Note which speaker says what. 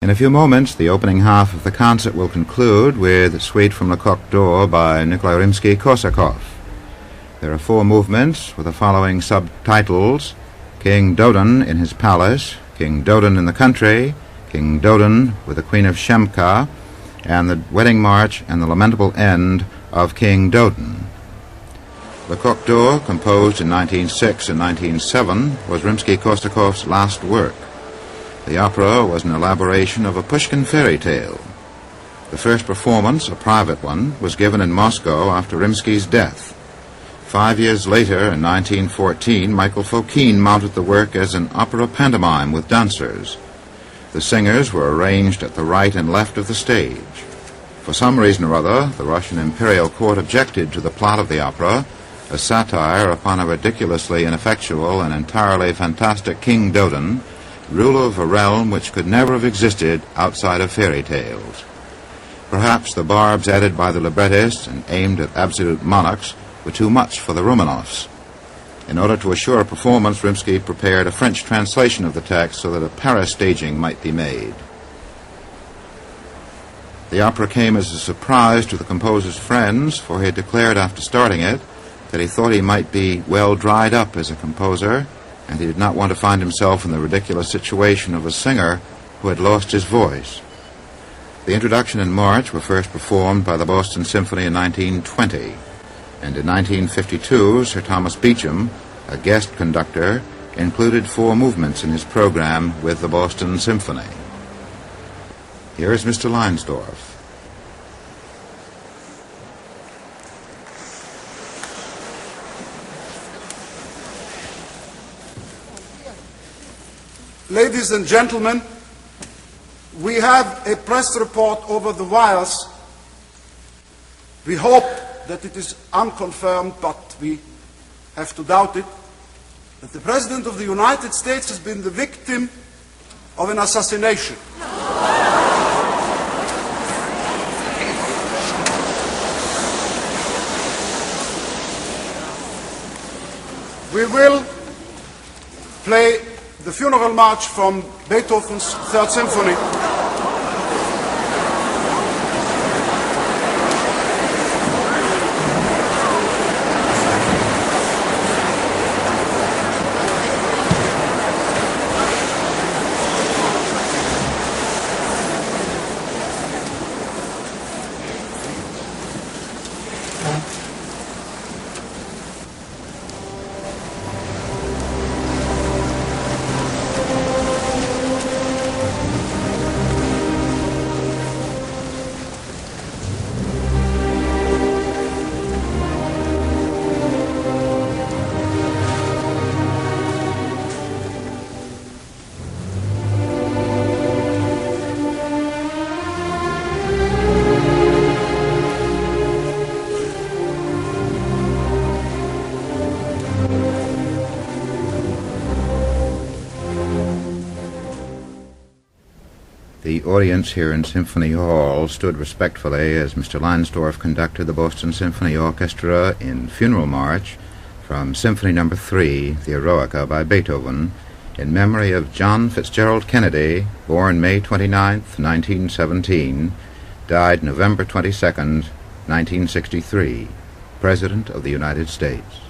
Speaker 1: In a few moments, the opening half of the concert will conclude with Suite from Le Coq d'Or by Nikolai Rimsky-Korsakov. There are 4 movements with the following subtitles: King Dodon in his palace, King Dodon in the country, King Dodon with the Queen of Shemka, and the wedding march and the lamentable end of King Dodon. Le Coq d'Or, composed in 1906 and 1907, was Rimsky-Korsakov's last work. The opera was an elaboration of a Pushkin fairy tale. The first performance, a private one, was given in Moscow after Rimsky's death. 5 years later, in 1914, Michael Fokine mounted the work as an opera pantomime with dancers. The singers were arranged at the right and left of the stage. For some reason or other, the Russian imperial court objected to the plot of the opera, a satire upon a ridiculously ineffectual and entirely fantastic King Dodon, ruler of a realm which could never have existed outside of fairy tales. Perhaps the barbs added by the librettists and aimed at absolute monarchs were too much for the Romanovs. In order to assure a performance, Rimsky prepared a French translation of the text so that a Paris staging might be made. The opera came as a surprise to the composer's friends, for he had declared after starting it that he thought he might be well dried up as a composer, and he did not want to find himself in the ridiculous situation of a singer who had lost his voice. The introduction and march were first performed by the Boston Symphony in 1920, and in 1952 Sir Thomas Beecham, a guest conductor, included 4 movements in his program with the Boston Symphony. Here is Mr. Leinsdorf.
Speaker 2: Ladies and gentlemen, we have a press report over the wires. We hope that it is unconfirmed, but we have to doubt it, that the President of the United States has been the victim of an assassination. We will play the funeral march from Beethoven's Third Symphony.
Speaker 1: The audience here in Symphony Hall stood respectfully as Mr. Leinsdorf conducted the Boston Symphony Orchestra in Funeral March from Symphony No. 3, the Eroica by Beethoven, in memory of John Fitzgerald Kennedy, born May 29, 1917, died November 22, 1963, President of the United States.